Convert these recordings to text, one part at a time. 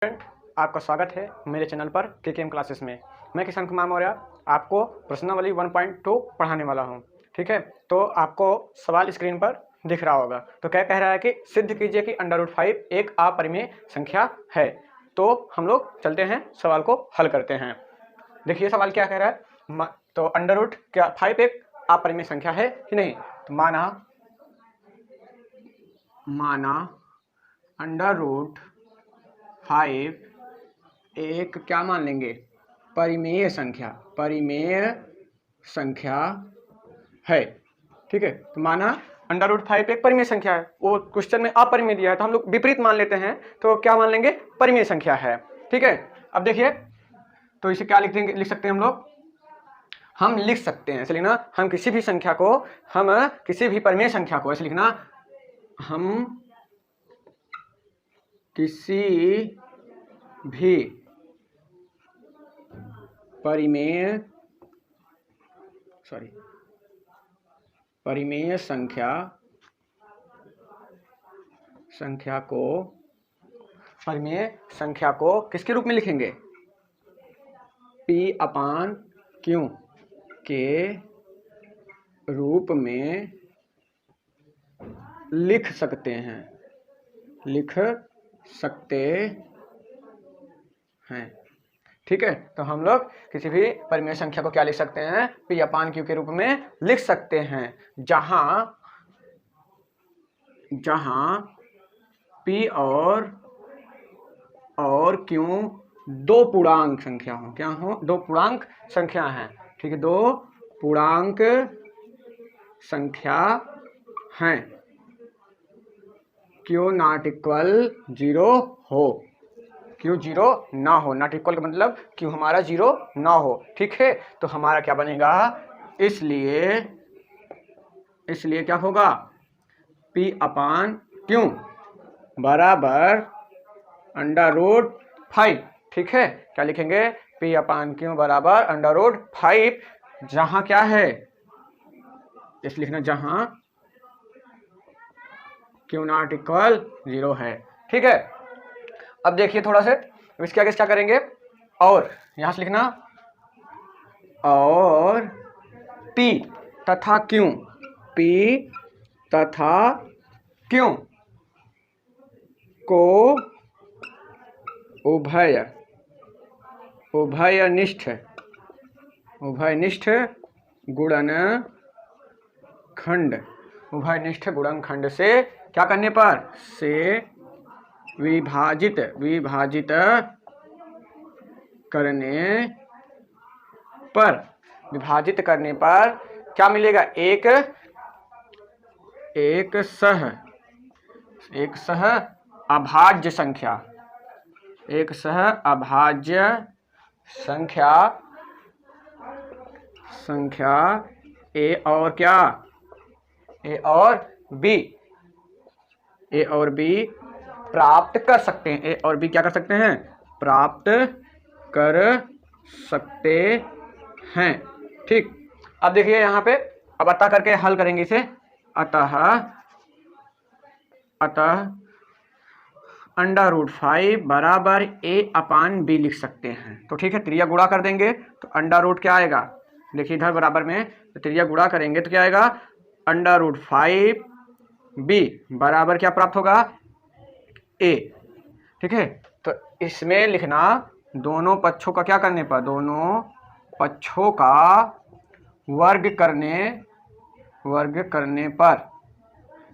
Student, आपका स्वागत है मेरे चैनल पर केकेएम क्लासेस में। मैं किशन कुमार मौर्य आपको प्रश्नावली 1.2 पढ़ाने वाला हूं। ठीक है, तो आपको सवाल स्क्रीन पर दिख रहा होगा। तो क्या कह रहा है कि सिद्ध कीजिए कि √5 एक अपरिमेय संख्या है। तो हम लोग चलते हैं, सवाल को हल करते हैं। देखिए सवाल क्या कह रहा है। तो √5 एक अपरिमेय संख्या है कि नहीं। तो माना √5 एक क्या मान लेंगे, परिमेय संख्या है। ठीक है, तो माना √5 एक परिमेय संख्या है। वो क्वेश्चन में अपरिमेय दिया है तो हम लोग विपरीत मान लेते हैं, तो क्या मान लेंगे, परिमेय संख्या है। ठीक है, अब देखिए तो इसे क्या लिख सकते हैं हम लिख सकते हैं ऐसे लिखना, हम किसी भी परिमेय संख्या को ऐसे लिखना, हम किसी भी परिमेय संख्या को किसके रूप में लिखेंगे, P/Q के रूप में लिख सकते हैं। ठीक है, तो हम लोग किसी भी परिमेय संख्या को क्या लिख सकते हैं, P/Q के रूप में लिख सकते हैं, जहां P और Q दो पूर्णांक संख्या हो। क्या हो, दो पूर्णांक संख्या है। ठीक है, दो पूर्णांक संख्या हैं, Q ≠ 0 हो, Q 0 ना हो, नॉट इक्वल का मतलब Q हमारा 0 ना हो। ठीक है, तो हमारा क्या बनेगा, इसलिए क्या होगा, P/Q बराबर √5। ठीक है, क्या लिखेंगे, P/Q बराबर √5, जहां क्या है, इस लिखना जहां Q ≠ 0 है। ठीक है, अब देखिए थोड़ा से इसके आगे क्या करेंगे, और यहां से लिखना, और P तथा Q को उभयनिष्ठ गुणनखंड से क्या करने पर, से विभाजित करने पर क्या मिलेगा, एक सह अभाज्य संख्या A और क्या, A और B प्राप्त कर सकते हैं। A और B क्या कर सकते हैं, प्राप्त कर सकते हैं। ठीक, अब देखिए यहाँ पे, अब अतः करके हल करेंगे इसे। अतः √5 बराबर A/B लिख सकते हैं। तो ठीक है, त्रिज्या गुणा कर देंगे तो √ क्या आएगा, देखिए इधर बराबर में तो त्रिज्या गुणा करेंगे तो क्या आएगा, √5B बराबर क्या प्राप्त होगा, A। ठीक है, तो इसमें लिखना, दोनों पक्षों का क्या करने पर, दोनों पक्षों का वर्ग करने पर,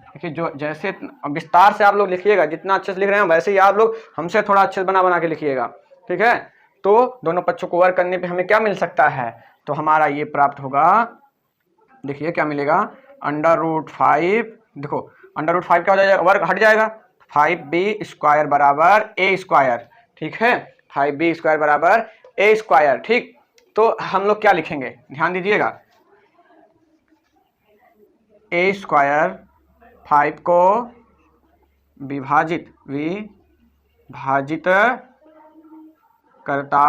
देखिए जो जैसे विस्तार से आप लोग लिखिएगा, जितना अच्छे से लिख रहे हैं वैसे ही आप लोग हमसे थोड़ा अच्छे से बना के लिखिएगा। ठीक है, तो दोनों पक्षों को वर्ग करने पे हमें क्या मिल सकता है, तो हमारा ये प्राप्त होगा, देखिए क्या मिलेगा, √5, देखो √5 क्या हो जाएगा, वर्ग हट जाएगा, 5B² बराबर A²। ठीक है, 5B² बराबर A²। ठीक, तो हम लोग क्या लिखेंगे, ध्यान दीजिएगा, A² 5 को विभाजित करता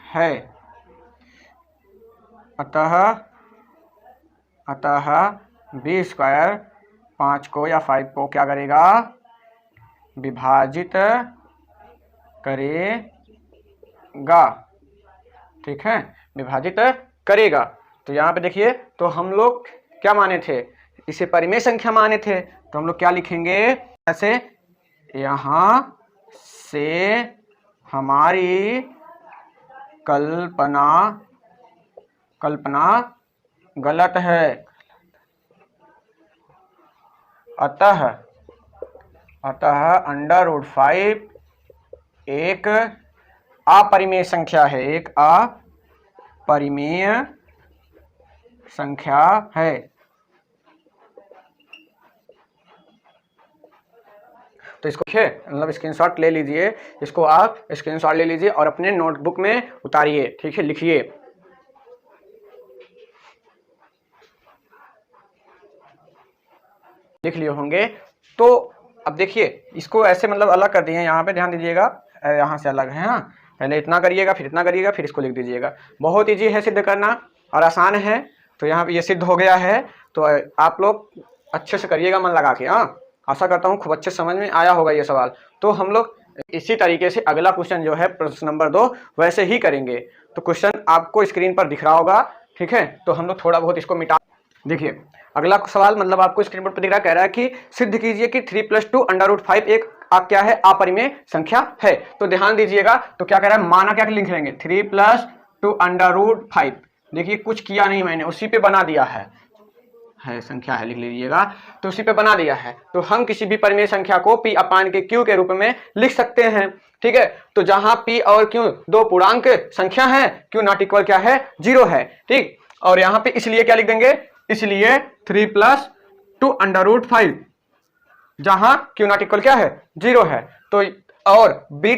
है, अतः B² 5 को या 5 को क्या करेगा, विभाजित करेगा, ठीक है, विभाजित करेगा। तो यहाँ पे देखिए, तो हम लोग क्या माने थे, इसे परिमेय संख्या माने थे, तो हम लोग क्या लिखेंगे, ऐसे यहाँ से हमारी कल्पना गलत है, अतः √5 एक अपरिमेय संख्या है, एक अपरिमेय संख्या है। तो इसको मतलब स्क्रीनशॉट ले लीजिए, इसको आप स्क्रीनशॉट ले लीजिए और अपने नोटबुक में उतारिए, ठीक है, लिखिए। लिख लिए होंगे। तो अब देखिए, इसको ऐसे मतलब अलग कर दिए, यहाँ पे ध्यान दीजिएगा, यहाँ से अलग है, हाँ, पहले इतना करिएगा, फिर इतना करिएगा, फिर इसको लिख दीजिएगा। बहुत ईजी है सिद्ध करना और आसान है। तो यहाँ पे ये सिद्ध हो गया है, तो आप लोग अच्छे से करिएगा मन लगा के। हाँ, आशा करता हूँ खूब अच्छे समझ में आया होगा ये सवाल। तो हम लोग इसी तरीके से अगला क्वेश्चन जो है प्रश्न नंबर 2 वैसे ही करेंगे। तो क्वेश्चन आपको स्क्रीन पर दिख रहा होगा, ठीक है। तो हम लोग थोड़ा बहुत इसको मिटा, देखिए अगला सवाल मतलब आपको स्क्रीन पर दिख रहा है, कह रहा है कि सिद्ध कीजिए कि 3 + 2 √5 एक क्या है, अपरिमेय संख्या है। तो ध्यान दीजिएगा, तो क्या कह रहा है, माना क्या लिख लेंगे, 3 + 2 √5। देखिए कुछ किया नहीं मैंने, उसी पे बना दिया है संख्या है, लिख लीजिएगा, तो उसी पे बना दिया है। तो हम किसी भी परिमेय संख्या को p अपान के q के रूप में लिख सकते हैं, ठीक है। तो जहां p और q दो पूर्णांक संख्या है, q नॉट इक्वल क्या है, 0 है, ठीक। और यहाँ पे इसलिए क्या लिख देंगे, इसलिए 3 + 2 √5 जहां q नॉट इक्वल क्या है, 0 है। तो और p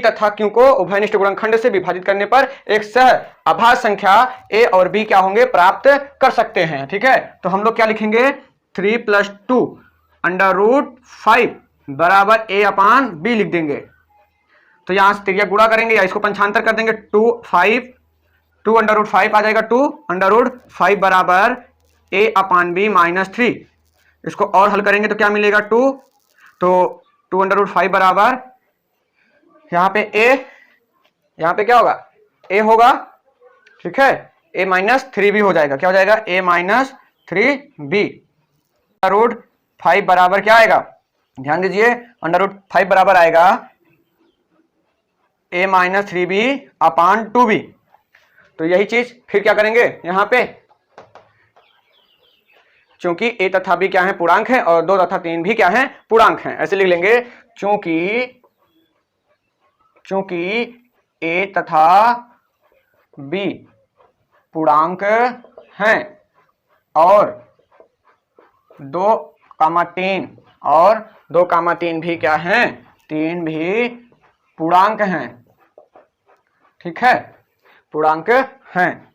तथा q को उभयनिष्ठ गुणनखंड से विभाजित करने पर एक सह अभाज्य संख्या a और b क्या होंगे, प्राप्त कर सकते हैं, ठीक है। तो हम लोग क्या लिखेंगे, 3 + 2 √5 बराबर a अपान b लिख देंगे। तो यहां से त्रिज्या गुणा करेंगे या इसको पंचांतर कर देंगे, 2 √5 आ जाएगा, 2 √5 बराबर a अपान b -3। इसको और हल करेंगे तो क्या मिलेगा, 2, तो 2 √5 बराबर यहाँ पे a, यहाँ पे क्या होगा, a होगा, ठीक है, a -3b हो जाएगा, क्या हो जाएगा, a -3b। √5 बराबर क्या आएगा, ध्यान दीजिए, √5 बराबर आएगा a -3b अपान 2b। तो यही चीज फिर क्या करेंगे, यहाँ पे चूंकि a तथा b क्या है, पूर्णांक है, और 2 तथा 3 भी क्या है, पूर्णांक हैं, ऐसे लिख लेंगे, चूंकि a तथा b पूर्णांक हैं और 2,3 और 2,3 भी क्या हैं, 3 भी पूर्णांक हैं, ठीक है, पूर्णांक हैं।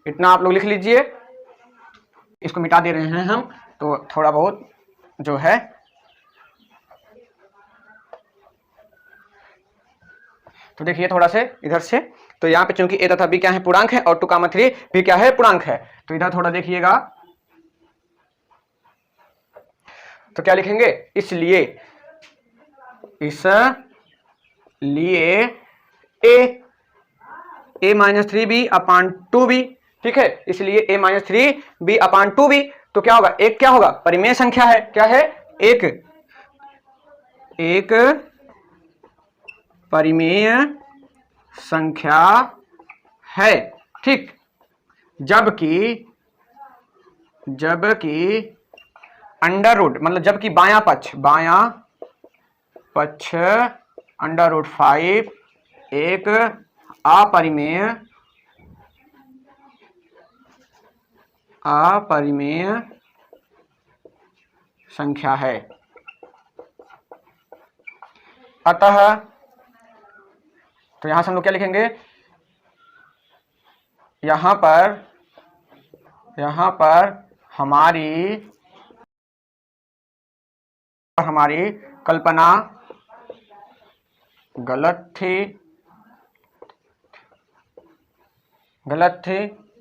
इतना आप लोग लिख लीजिए, इसको मिटा दे रहे हैं हम, तो थोड़ा बहुत जो है, तो देखिए थोड़ा से इधर से, तो यहाँ पे चूंकि a तथा b क्या है, पूर्णांक है, और 2,3 भी क्या है, पूर्णांक है। तो इधर थोड़ा देखिएगा, तो क्या लिखेंगे, इसलिए a -3b अपान 2b, ठीक है, इसलिए a -3b अपान 2b। तो क्या होगा, एक क्या होगा, परिमेय संख्या है, क्या है, एक परिमेय संख्या है, ठीक। जबकि अंडर रूट मतलब जबकि बायां पक्ष √5 एक अपरिमेय संख्या है। अतः तो यहां से हम लोग क्या लिखेंगे, यहां पर हमारी कल्पना गलत थी।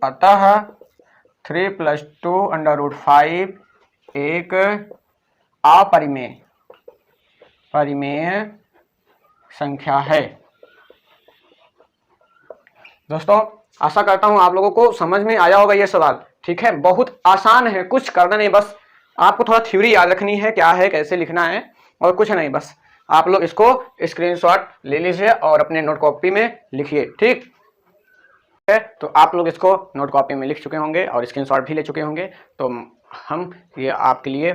अतः 3 + 2 √5 एक अपरिमेय परिमेय संख्या है। दोस्तों आशा करता हूं आप लोगों को समझ में आया होगा ये सवाल। ठीक है, बहुत आसान है, कुछ करना नहीं, बस आपको थोड़ा थ्योरी याद रखनी है, क्या है कैसे लिखना है, और कुछ नहीं, बस आप लोग इसको स्क्रीनशॉट ले लीजिए और अपने नोट कॉपी में लिखिए। ठीक है, तो आप लोग इसको नोट कॉपी में लिख चुके होंगे और स्क्रीनशॉट भी ले चुके होंगे। तो हम ये आपके लिए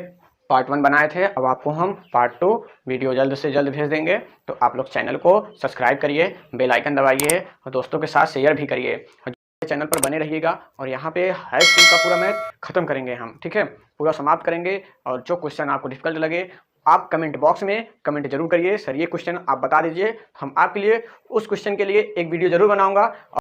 पार्ट 1 बनाए थे, अब आपको हम पार्ट 2 वीडियो जल्द से जल्द भेज देंगे। तो आप लोग चैनल को सब्सक्राइब करिए, बेल आइकन दबाइए और दोस्तों के साथ शेयर भी करिए। चैनल पर बने रहिएगा और यहाँ पे हाई स्कूल का पूरा मैथ खत्म करेंगे हम। ठीक है, पूरा समाप्त करेंगे। और जो क्वेश्चन आपको डिफिकल्ट लगे आप कमेंट बॉक्स में कमेंट जरूर करिए, सर ये क्वेश्चन आप बता दीजिए, हम आपके लिए उस क्वेश्चन के लिए एक वीडियो जरूर बनाऊंगा।